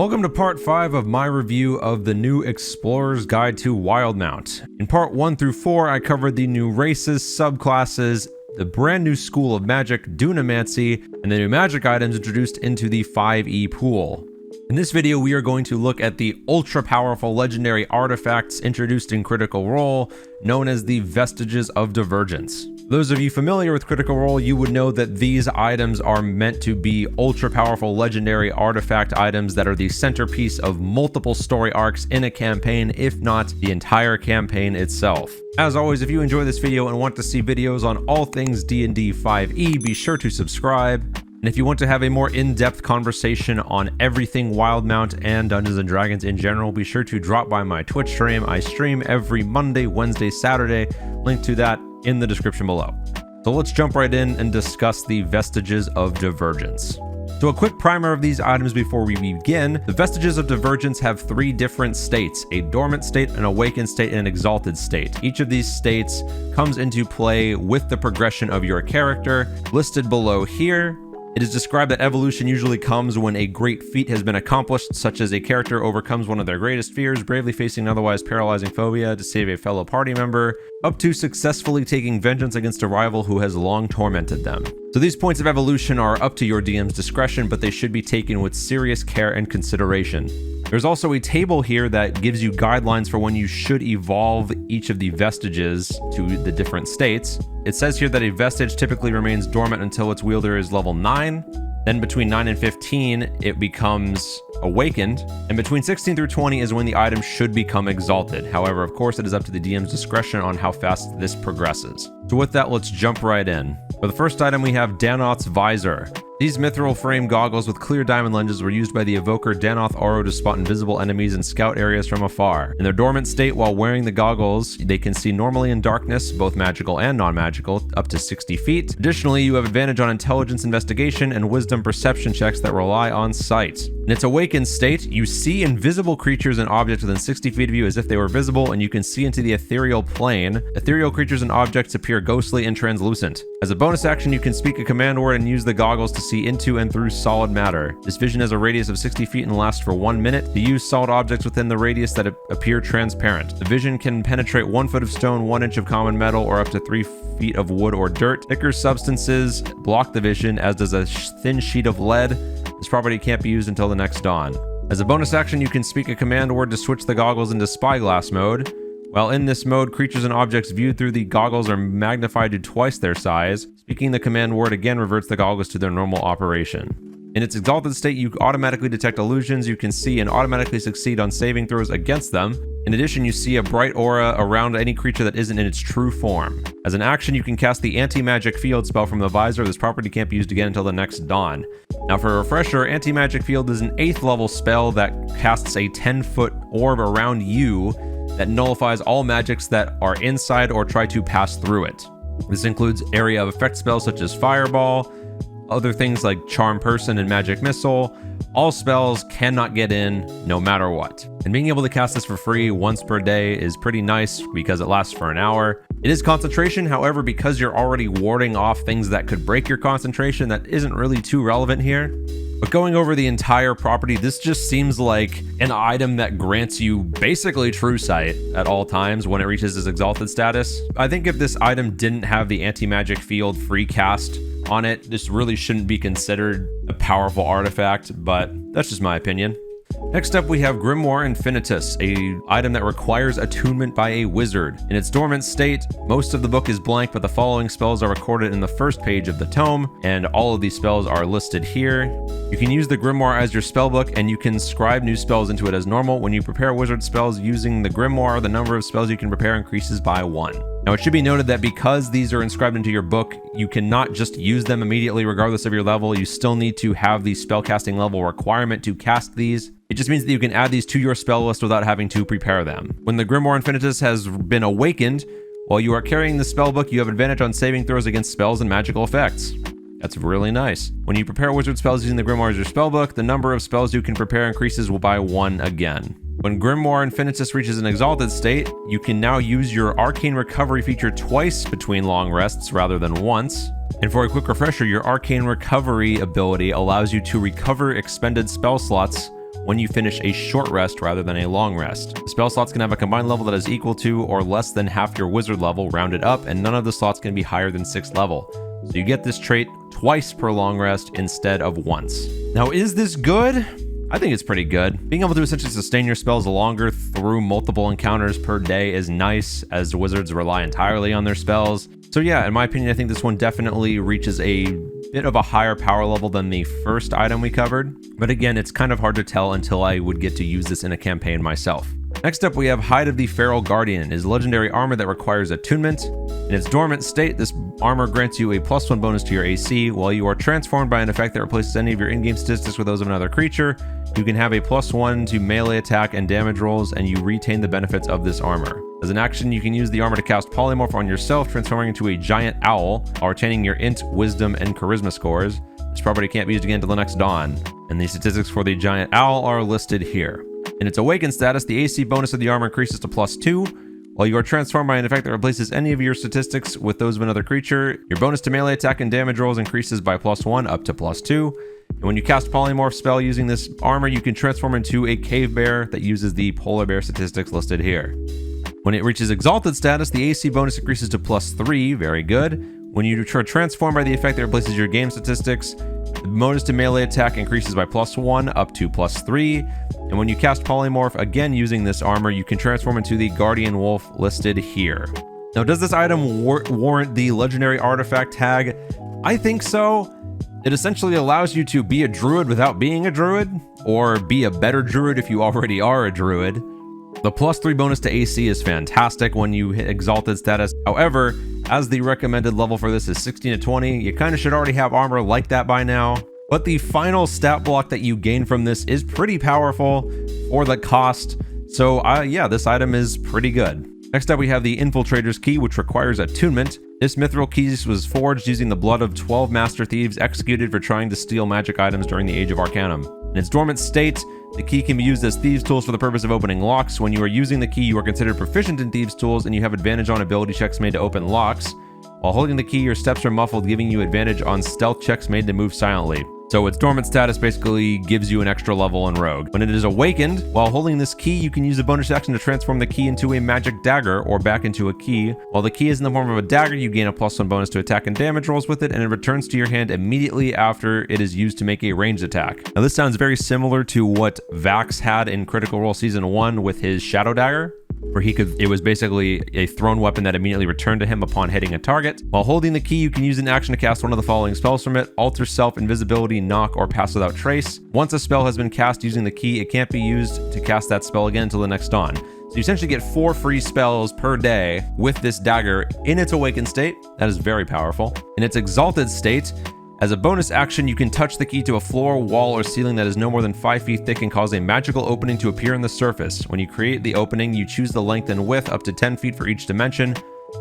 Welcome to part 5 of my review of the new Explorer's Guide to Wildemount. In part 1 through 4, I covered the new races, subclasses, the brand new school of magic, Dunamancy, and the new magic items introduced into the 5e pool. In this video, we are going to look at the ultra-powerful legendary artifacts introduced in Critical Role, known as the Vestiges of Divergence. For those of you familiar with Critical Role, you would know that these items are meant to be ultra-powerful legendary artifact items that are the centerpiece of multiple story arcs in a campaign, if not the entire campaign itself. As always, if you enjoy this video and want to see videos on all things D&D 5e, be sure to subscribe. And if you want to have a more in-depth conversation on everything Wildemount and Dungeons & Dragons in general, be sure to drop by my Twitch stream. I stream every Monday, Wednesday, Saturday. Link to that in the description below. So let's jump right in and discuss the Vestiges of Divergence. So a quick primer of these items before we begin. The Vestiges of Divergence have 3 different states: a dormant state, an awakened state, and an exalted state. Each of these states comes into play with the progression of your character. Listed below here, it is described that evolution usually comes when a great feat has been accomplished, such as a character overcomes one of their greatest fears, bravely facing an otherwise paralyzing phobia to save a fellow party member, up to successfully taking vengeance against a rival who has long tormented them. So these points of evolution are up to your DM's discretion, but they should be taken with serious care and consideration. There's also a table here that gives you guidelines for when you should evolve each of the vestiges to the different states. It says here that a vestige typically remains dormant until its wielder is level 9. Then between 9 and 15, it becomes awakened. And between 16 through 20 is when the item should become exalted. However, of course, it is up to the DM's discretion on how fast this progresses. So with that, let's jump right in. For the first item, we have Danoth's Visor. These mithril frame goggles with clear diamond lenses were used by the evoker Danoth Oro to spot invisible enemies and scout areas from afar. In their dormant state, while wearing the goggles, they can see normally in darkness, both magical and non-magical, up to 60 feet. Additionally, you have advantage on intelligence investigation and wisdom perception checks that rely on sight. In its awakened state, you see invisible creatures and objects within 60 feet of you as if they were visible, and you can see into the ethereal plane. Ethereal creatures and objects appear ghostly and translucent. As a bonus action, you can speak a command word and use the goggles to see into and through solid matter. This vision has a radius of 60 feet and lasts for 1 minute. To use solid objects within the radius that appear transparent. The vision can penetrate 1 foot of stone, 1 inch of common metal, or up to 3 feet of wood or dirt. Thicker substances block the vision, as does a thin sheet of lead. This property can't be used until the next dawn. As a bonus action, you can speak a command word to switch the goggles into spyglass mode. While in this mode, creatures and objects viewed through the goggles are magnified to twice their size. Speaking the command word again reverts the goggles to their normal operation. In its exalted state, you automatically detect illusions you can see and automatically succeed on saving throws against them. In addition, you see a bright aura around any creature that isn't in its true form. As an action, you can cast the Anti-Magic Field spell from the Visor. This property can't be used again until the next dawn. Now for a refresher, Anti-Magic Field is an 8th level spell that casts a 10-foot orb around you that nullifies all magics that are inside or try to pass through it. This includes area of effect spells such as Fireball, other things like Charm Person and Magic Missile. All spells cannot get in no matter what. And being able to cast this for free once per day is pretty nice because it lasts for an hour. It is concentration, however, because you're already warding off things that could break your concentration, that isn't really too relevant here. But going over the entire property, this just seems like an item that grants you basically true sight at all times when it reaches its exalted status. I think if this item didn't have the Anti-Magic Field free cast on it, this really shouldn't be considered a powerful artifact, but that's just my opinion. Next up, we have Grimoire Infinitas, a item that requires attunement by a wizard. In its dormant state, most of the book is blank, but the following spells are recorded in the first page of the tome, and all of these spells are listed here. You can use the Grimoire as your spellbook, and you can scribe new spells into it as normal. When you prepare wizard spells using the Grimoire, the number of spells you can prepare increases by 1. Now, it should be noted that because these are inscribed into your book, you cannot just use them immediately regardless of your level. You still need to have the spellcasting level requirement to cast these. It just means that you can add these to your spell list without having to prepare them. When the Grimoire Infinitas has been awakened, while you are carrying the spellbook, you have advantage on saving throws against spells and magical effects. That's really nice. When you prepare wizard spells using the Grimoire as your spellbook, the number of spells you can prepare increases by 1 again. When Grimoire Infinitas reaches an exalted state, you can now use your Arcane Recovery feature twice between long rests rather than once. And for a quick refresher, your Arcane Recovery ability allows you to recover expended spell slots when you finish a short rest rather than a long rest. The spell slots can have a combined level that is equal to or less than half your wizard level rounded up, and none of the slots can be higher than 6th level. So you get this trait twice per long rest instead of once. Now, is this good? I think it's pretty good. Being able to essentially sustain your spells longer through multiple encounters per day is nice, as the wizards rely entirely on their spells. So yeah, in my opinion, I think this one definitely reaches a bit of a higher power level than the first item we covered. But again, it's kind of hard to tell until I would get to use this in a campaign myself. Next up, we have Hide of the Feral Guardian. It is legendary armor that requires attunement. In its dormant state, this armor grants you a +1 bonus to your AC. While you are transformed by an effect that replaces any of your in-game statistics with those of another creature, you can have a +1 to melee attack and damage rolls, and you retain the benefits of this armor. As an action, you can use the armor to cast Polymorph on yourself, transforming into a giant owl, while retaining your Int, Wisdom, and Charisma scores. This property can't be used again until the next dawn, and the statistics for the giant owl are listed here. In its awakened status, the AC bonus of the armor increases to +2. While you are transformed by an effect that replaces any of your statistics with those of another creature, your bonus to melee attack and damage rolls increases by +1 up to +2. And when you cast Polymorph spell using this armor, you can transform into a cave bear that uses the polar bear statistics listed here. When it reaches exalted status, the AC bonus increases to +3, very good. When you are transformed by the effect that replaces your game statistics, the bonus to melee attack increases by +1 up to +3. And when you cast Polymorph, again using this armor, you can transform into the Guardian Wolf listed here. Now, does this item warrant the legendary artifact tag? I think so. It essentially allows you to be a druid without being a druid, or be a better druid if you already are a druid. The +3 bonus to AC is fantastic when you hit exalted status. However, as the recommended level for this is 16 to 20, you kind of should already have armor like that by now. But the final stat block that you gain from this is pretty powerful for the cost. So yeah, this item is pretty good. Next up, we have the Infiltrators Key, which requires attunement. This mithril key was forged using the blood of 12 master thieves executed for trying to steal magic items during the Age of Arcanum. In its dormant state, the key can be used as thieves' tools for the purpose of opening locks. When you are using the key, you are considered proficient in thieves' tools, and you have advantage on ability checks made to open locks. While holding the key, your steps are muffled, giving you advantage on stealth checks made to move silently. So its dormant status basically gives you an extra level in Rogue. When it is awakened, while holding this key, you can use a bonus action to transform the key into a magic dagger or back into a key. While the key is in the form of a dagger, you gain a +1 bonus to attack and damage rolls with it, and it returns to your hand immediately after it is used to make a ranged attack. Now, this sounds very similar to what Vax had in Critical Role Season 1 with his Shadow Dagger, where it was basically a thrown weapon that immediately returned to him upon hitting a target. While holding the key, you can use an action to cast one of the following spells from it: Alter Self, Invisibility, Knock, or Pass Without Trace. Once a spell has been cast using the key, it can't be used to cast that spell again until the next dawn. So you essentially get 4 free spells per day with this dagger in its awakened state. That is very powerful. In its exalted state, as a bonus action, you can touch the key to a floor, wall, or ceiling that is no more than 5 feet thick and cause a magical opening to appear in the surface. When you create the opening, you choose the length and width up to 10 feet for each dimension.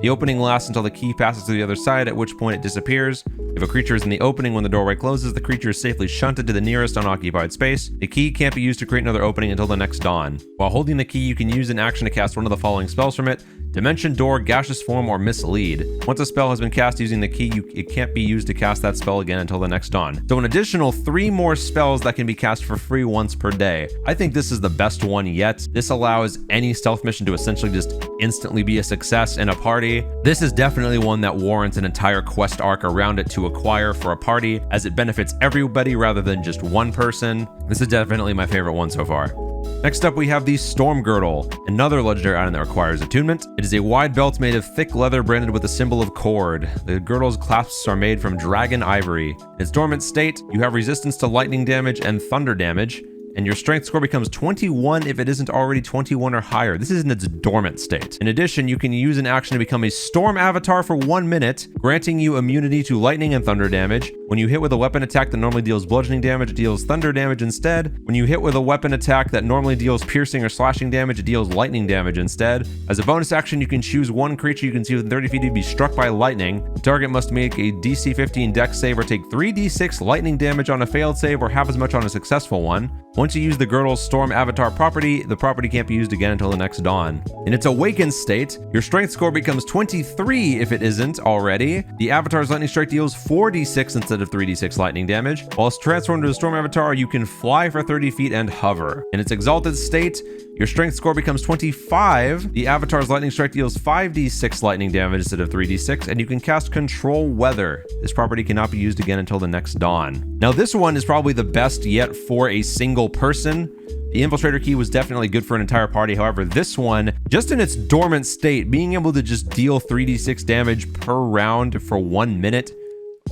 The opening lasts until the key passes to the other side, at which point it disappears. If a creature is in the opening when the doorway closes, the creature is safely shunted to the nearest unoccupied space. The key can't be used to create another opening until the next dawn. While holding the key, you can use an action to cast one of the following spells from it: Dimension Door, Gaseous Form, or Mislead. Once a spell has been cast using the key, it can't be used to cast that spell again until the next dawn. So an additional 3 more spells that can be cast for free once per day. I think this is the best one yet. This allows any stealth mission to essentially just instantly be a success in a party. This is definitely one that warrants an entire quest arc around it to acquire for a party, as it benefits everybody rather than just one person. This is definitely my favorite one so far. Next up, we have the Storm Girdle, another legendary item that requires attunement. It is a wide belt made of thick leather branded with a symbol of cord. The girdle's clasps are made from dragon ivory. In its dormant state, you have resistance to lightning damage and thunder damage, and your strength score becomes 21 if it isn't already 21 or higher. This is in its dormant state. In addition, you can use an action to become a storm avatar for 1 minute, granting you immunity to lightning and thunder damage. When you hit with a weapon attack that normally deals bludgeoning damage, it deals thunder damage instead. When you hit with a weapon attack that normally deals piercing or slashing damage, it deals lightning damage instead. As a bonus action, you can choose one creature you can see within 30 feet to be struck by lightning. The target must make a DC 15 dex save or take 3d6 lightning damage on a failed save, or half as much on a successful one. Once you use the girdle's storm avatar property, the property can't be used again until the next dawn. In its awakened state, your strength score becomes 23 if it isn't already. The avatar's lightning strike deals 4d6 instead instead of 3d6 lightning damage. Whilst transformed to a storm avatar, you can fly for 30 feet and hover. In its exalted state, your strength score becomes 25. The avatar's lightning strike deals 5d6 lightning damage instead of 3d6, and you can cast Control Weather. This property cannot be used again until the next dawn. Now this one is probably the best yet for a single person. The Infiltrator Key was definitely good for an entire party. However, this one, just in its dormant state, being able to just deal 3d6 damage per round for 1 minute,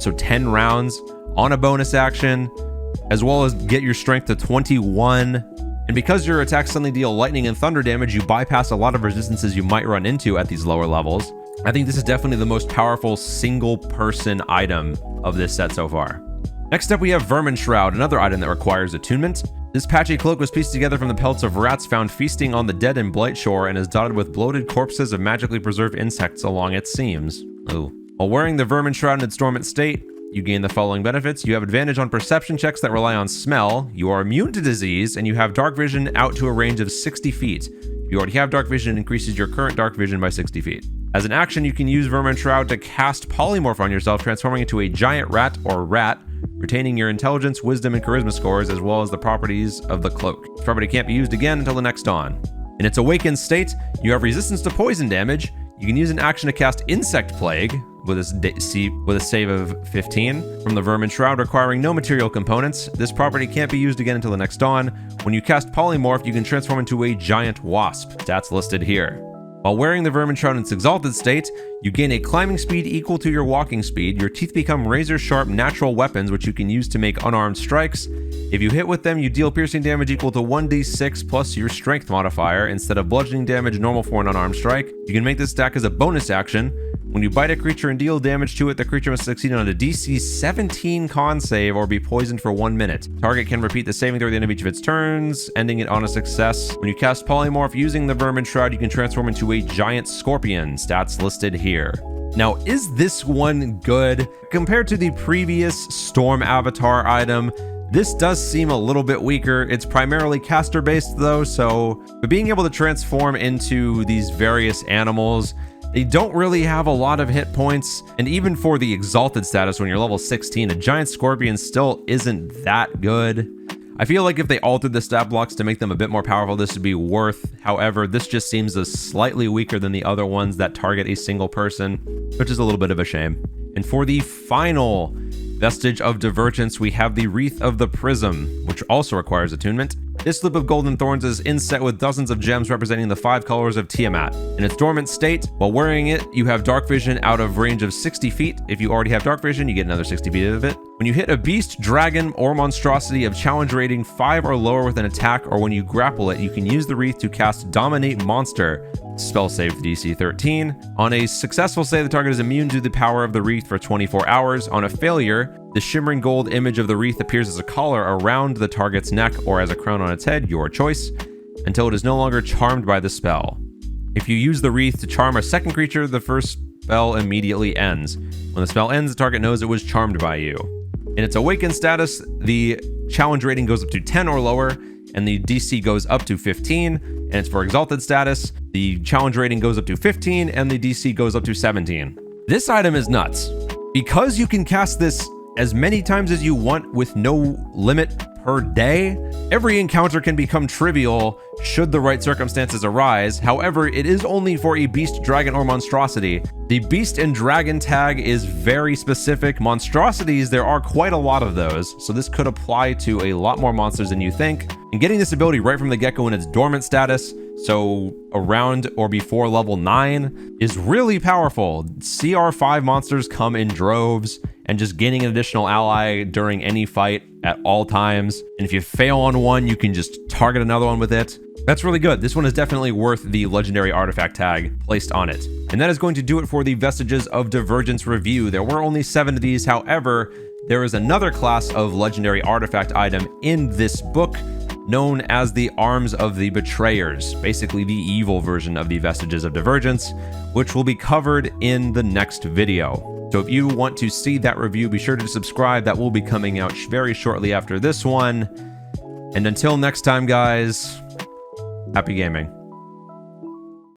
so 10 rounds on a bonus action, as well as get your strength to 21. And because your attacks suddenly deal lightning and thunder damage, you bypass a lot of resistances you might run into at these lower levels. I think this is definitely the most powerful single person item of this set so far. Next up, we have Vermin Shroud, another item that requires attunement. This patchy cloak was pieced together from the pelts of rats found feasting on the dead in Blightshore and is dotted with bloated corpses of magically preserved insects along its seams. Ooh. While wearing the Vermin Shroud in its dormant state, you gain the following benefits. You have advantage on perception checks that rely on smell, you are immune to disease, and you have dark vision out to a range of 60 feet. If you already have dark vision, it increases your current dark vision by 60 feet. As an action, you can use Vermin Shroud to cast Polymorph on yourself, transforming into a giant rat or rat, retaining your intelligence, wisdom, and charisma scores, as well as the properties of the cloak. This property can't be used again until the next dawn. In its awakened state, you have resistance to poison damage. You can use an action to cast Insect Plague with a save of 15 from the Vermin Shroud, requiring no material components. This property can't be used again until the next dawn. When you cast Polymorph, you can transform into a giant wasp. Stats listed here. While wearing the Vermin Shroud in its exalted state, you gain a climbing speed equal to your walking speed. Your teeth become razor-sharp natural weapons, which you can use to make unarmed strikes. If you hit with them, you deal piercing damage equal to 1d6 plus your strength modifier, instead of bludgeoning damage normal for an unarmed strike. You can make this stack as a bonus action. When you bite a creature and deal damage to it, the creature must succeed on a DC 17 con save or be poisoned for 1 minute. Target can repeat the saving throw at the end of each of its turns, ending it on a success. When you cast Polymorph using the Vermin Shroud, you can transform into a giant scorpion. Stats listed here. Now, is this one good? Compared to the previous Storm Avatar item, this does seem a little bit weaker. It's primarily caster based though, but being able to transform into these various animals, they don't really have a lot of hit points, and even for the exalted status when you're level 16, a giant scorpion still isn't that good. I feel like if they altered the stat blocks to make them a bit more powerful, this would be worth. However, this just seems slightly weaker than the other ones that target a single person, which is a little bit of a shame. And for the final Vestige of Divergence, we have the Wreath of the Prism, which also requires attunement. This slip of golden thorns is inset with dozens of gems representing the 5 colors of Tiamat. In its dormant state, while wearing it, you have dark vision out of range of 60 feet. If you already have dark vision, you get another 60 feet of it. When you hit a beast, dragon, or monstrosity of challenge rating 5 or lower with an attack, or when you grapple it, you can use the Wreath to cast Dominate Monster. Spell save DC 13. On a successful save, the target is immune to the power of the Wreath for 24 hours. On a failure, the shimmering gold image of the Wreath appears as a collar around the target's neck or as a crown on its head, your choice, until it is no longer charmed by the spell. If you use the Wreath to charm a second creature, the first spell immediately ends. When the spell ends, the target knows it was charmed by you. In its awakened status, the challenge rating goes up to 10 or lower, and the DC goes up to 15, and it's for exalted status. The challenge rating goes up to 15, and the DC goes up to 17. This item is nuts. Because you can cast this as many times as you want with no limit per day, every encounter can become trivial should the right circumstances arise. However, it is only for a beast, dragon, or monstrosity. The beast and dragon tag is very specific. Monstrosities, there are quite a lot of those, so this could apply to a lot more monsters than you think. And getting this ability right from the get-go in its dormant status, so around or before level 9, is really powerful. CR5 monsters come in droves, and just gaining an additional ally during any fight at all times. And if you fail on one, you can just target another one with it. That's really good. This one is definitely worth the legendary artifact tag placed on it. And that is going to do it for the Vestiges of Divergence review. There were only 7 of these. However, there is another class of legendary artifact item in this book known as the Arms of the Betrayers, basically the evil version of the Vestiges of Divergence, which will be covered in the next video. So if you want to see that review, be sure to subscribe. That will be coming out very shortly after this one. And until next time, guys, happy gaming.